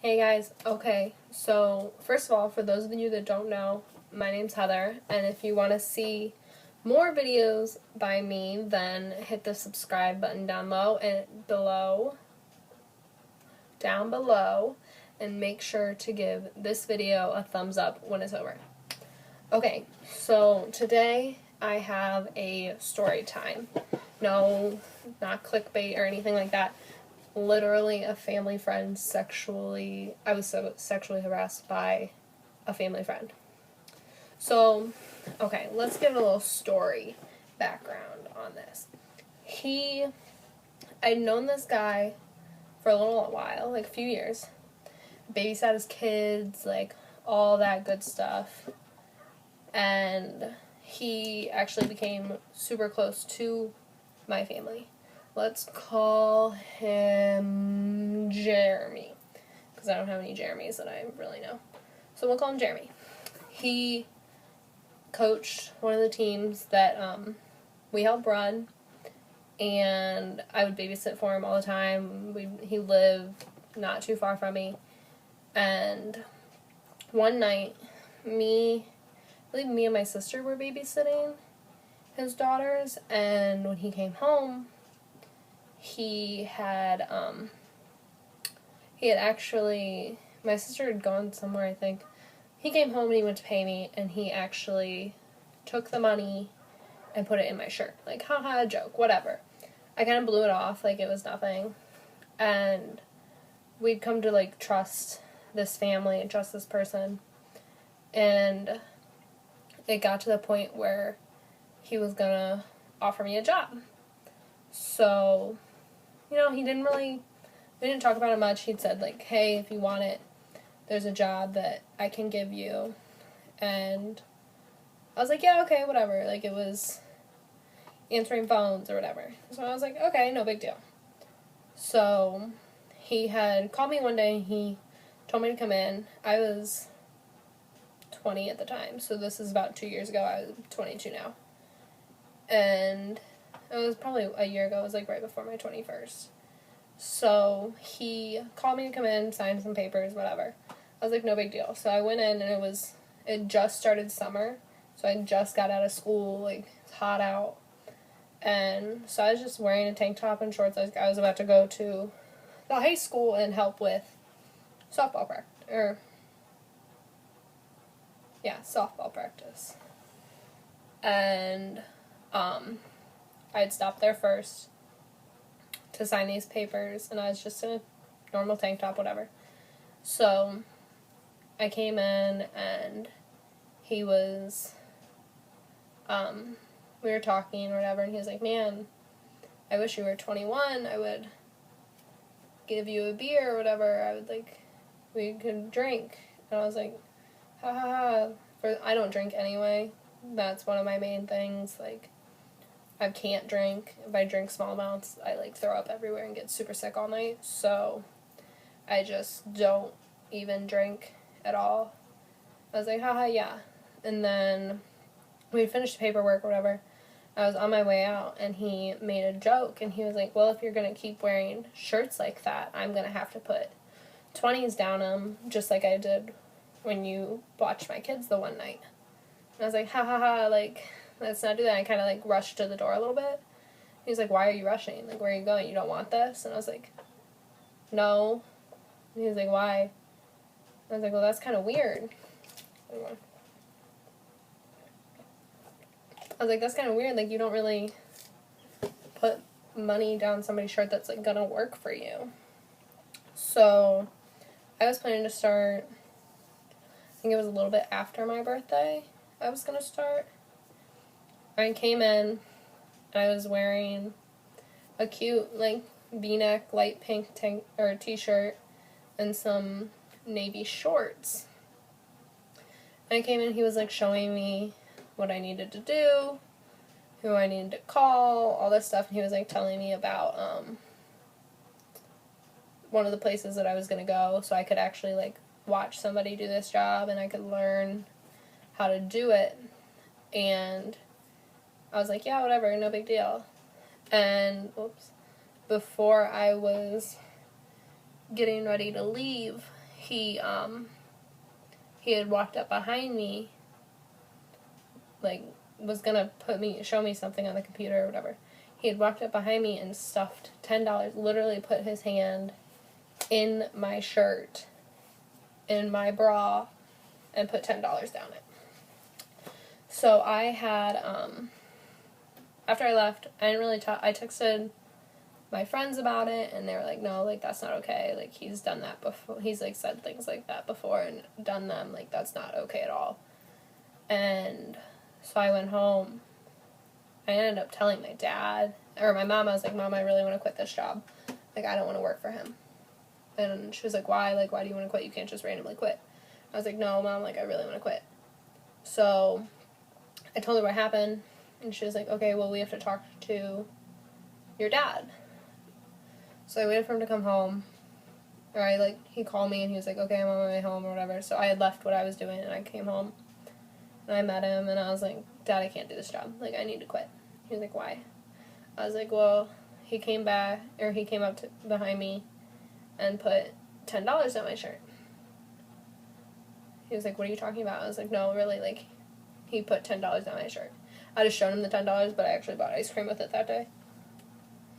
Hey guys, okay, so first of all, for those of you that don't know, my name's Heather, and if you want to see more videos by me, then hit the subscribe button down below, and make sure to give this video a thumbs up when it's over. Okay, so today I have a story time. No, not clickbait or anything like that. Literally a family friend I was sexually harassed by a family friend. So, okay, let's give a little story background on this. I'd known this guy for a little while, like a few years. Babysat his kids, like all that good stuff. And he actually became super close to my family. Let's call him Jeremy, because I don't have any Jeremys that I really know. So we'll call him Jeremy. He coached one of the teams that we helped run, and I would babysit for him all the time. He lived not too far from me, and one night, I believe me and my sister were babysitting his daughters, and when he came home, my sister had gone somewhere, I think. He came home and he went to pay me, and he actually took the money and put it in my shirt. Like, haha, a joke, whatever. I kind of blew it off like it was nothing. And we'd come to, like, trust this family and trust this person. And it got to the point where he was gonna offer me a job. So, we didn't talk about it much. He'd said, like, hey, if you want it, there's a job that I can give you. And I was like, yeah, okay, whatever. Like, it was answering phones or whatever. So I was like, okay, no big deal. So he had called me one day and he told me to come in. I was 20 at the time, so this is about 2 years ago. I was 22 now. And it was probably a year ago. It was, like, right before my 21st. So he called me to come in, sign some papers, whatever. I was like, no big deal. So I went in, and it just started summer. So I just got out of school, like, it's hot out. And so I was just wearing a tank top and shorts. I was about to go to the high school and help with softball practice. And I'd stopped there first to sign these papers, and I was just in a normal tank top, whatever. So I came in, and he was, we were talking or whatever, and he was like, man, I wish you were 21, I would give you a beer or whatever, we could drink. And I was like, ha ha ha, I don't drink anyway. That's one of my main things, like, I can't drink. If I drink small amounts, I, like, throw up everywhere and get super sick all night, so I just don't even drink at all. I was like, haha, yeah. And then we finished the paperwork or whatever. I was on my way out, and he made a joke, and he was like, well, if you're going to keep wearing shirts like that, I'm going to have to put 20s down them, just like I did when you watched my kids the one night. And I was like, ha ha ha, like, let's not do that. I kind of, like, rushed to the door a little bit. He was like, why are you rushing? Like, where are you going? You don't want this? And I was like, no. And he was like, why? I was like, well, that's kind of weird. I was like, that's kind of weird. Like, you don't really put money down somebody's shirt that's, like, gonna work for you. So I was planning to start, I think it was a little bit after my birthday I was gonna start. I came in, and I was wearing a cute, like, V-neck, light pink t-shirt and some navy shorts. And I came in, he was, like, showing me what I needed to do, who I needed to call, all this stuff, and he was, like, telling me about one of the places that I was going to go, so I could actually, like, watch somebody do this job, and I could learn how to do it. And I was like, yeah, whatever, no big deal. And, before I was getting ready to leave, he had walked up behind me, like, was gonna show me something on the computer or whatever. He had walked up behind me and stuffed $10, literally put his hand in my shirt, in my bra, and put $10 down it. So I had, after I left, I didn't really I texted my friends about it, and they were like, no, like, that's not okay, like, he's done that before, he's, like, said things like that before and done them, like, that's not okay at all. And so I went home. I ended up telling my dad, or my mom, I was like, Mom, I really want to quit this job, like, I don't want to work for him. And she was like, why, like, why do you want to quit, you can't just randomly quit. I was like, no, Mom, like, I really want to quit. So I told her what happened, and she was like, okay, well, we have to talk to your dad. So I waited for him to come home, or he called me, and he was like, okay, I'm on my way home, or whatever. So I had left what I was doing, and I came home, and I met him, and I was like, Dad, I can't do this job, like, I need to quit. He was like, why? I was like, well, he came up behind me, and put $10 on my shirt. He was like, what are you talking about? I was like, no, really, like, he put $10 on my shirt. I just showed him the $10, but I actually bought ice cream with it that day.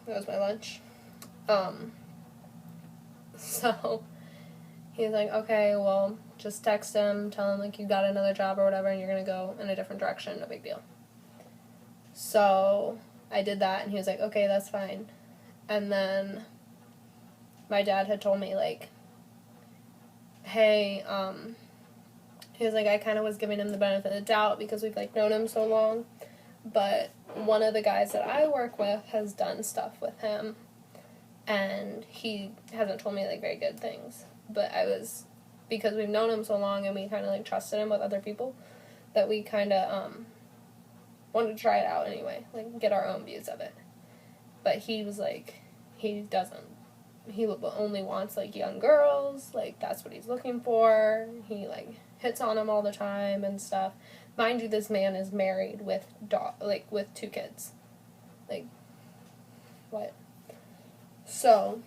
That was my lunch. So he was like, okay, well, just text him, tell him, like, you got another job or whatever, and you're gonna go in a different direction, no big deal. So I did that, and he was like, okay, that's fine. And then my dad had told me, like, hey, he was like, I kind of was giving him the benefit of the doubt because we've, like, known him so long, but one of the guys that I work with has done stuff with him, and he hasn't told me, like, very good things, but because we've known him so long and we kind of, like, trusted him with other people, that we kind of, wanted to try it out anyway, like, get our own views of it. But he was like, he only wants, like, young girls, like, that's what he's looking for, he, like, hits on them all the time and stuff. Mind you, this man is married with with 2 kids. Like, what? So,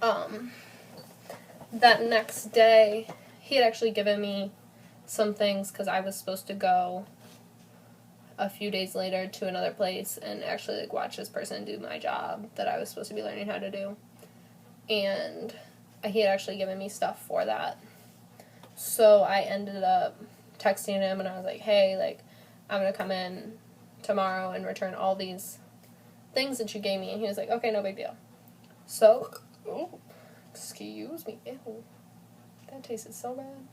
that next day, he had actually given me some things because I was supposed to go a few days later to another place and actually, like, watch this person do my job that I was supposed to be learning how to do. And he had actually given me stuff for that. So I ended up texting him, and I was like, hey, like, I'm going to come in tomorrow and return all these things that you gave me. And he was like, okay, no big deal. So, excuse me. Ew. That tasted so bad.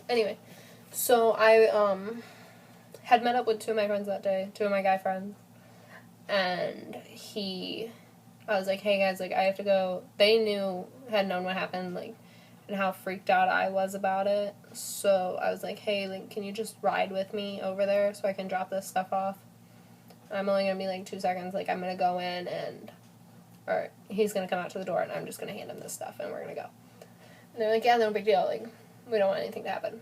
Anyway, so I had met up with 2 of my friends that day, 2 of my guy friends. And I was like, hey guys, like, I have to go. They had known what happened, like, and how freaked out I was about it. So I was like, hey, like, can you just ride with me over there so I can drop this stuff off? I'm only going to be, like, 2 seconds. Like, I'm going to go in or he's going to come out to the door and I'm just going to hand him this stuff and we're going to go. And they're like, yeah, no big deal. Like, we don't want anything to happen.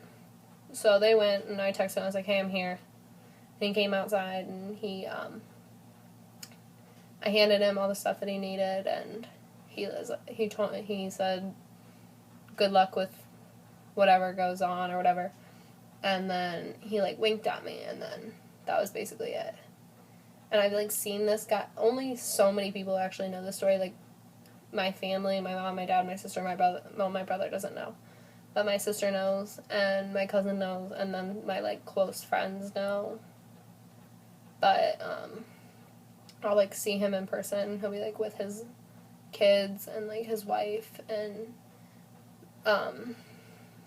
So they went and I texted him. I was like, hey, I'm here. And he came outside and I handed him all the stuff that he needed and he said, good luck with whatever goes on or whatever. And then he, like, winked at me, and then that was basically it. And I've, like, seen this guy. Only so many people actually know this story. Like, my family, my mom, my dad, my sister, my brother. Well, my brother doesn't know. But my sister knows, and my cousin knows, and then my, like, close friends know. But, I'll, like, see him in person. He'll be, like, with his kids and, like, his wife, and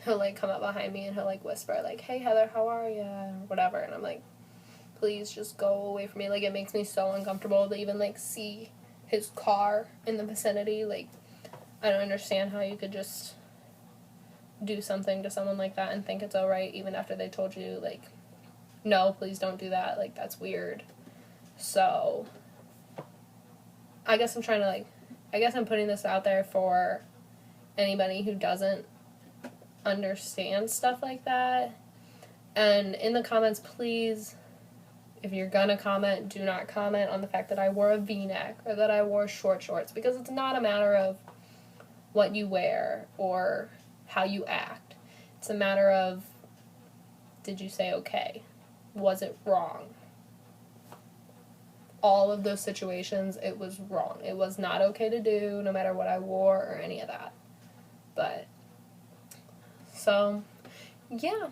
he'll, like, come up behind me and he'll, like, whisper, like, hey, Heather, how are ya, or whatever, and I'm like, please just go away from me. Like, it makes me so uncomfortable to even, like, see his car in the vicinity. Like, I don't understand how you could just do something to someone like that and think it's alright, even after they told you, like, no, please don't do that, like, that's weird. So, I guess I'm putting this out there for anybody who doesn't understand stuff like that. And in the comments, please, if you're gonna comment, do not comment on the fact that I wore a V-neck or that I wore short shorts, because it's not a matter of what you wear or how you act. It's a matter of, did you say okay? Was it wrong? All of those situations, it was wrong. It was not okay to do, no matter what I wore or any of that. But, so, yeah,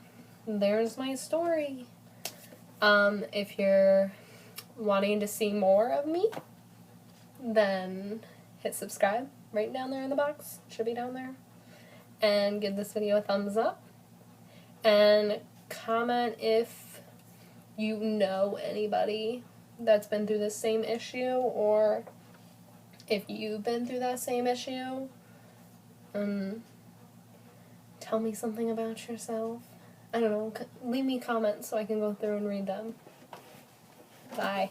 there's my story. If you're wanting to see more of me, then hit subscribe right down there in the box. Should be down there. And give this video a thumbs up. And comment if you know anybody that's been through the same issue, or if you've been through that same issue. Tell me something about yourself. I don't know. Leave me comments so I can go through and read them. Bye.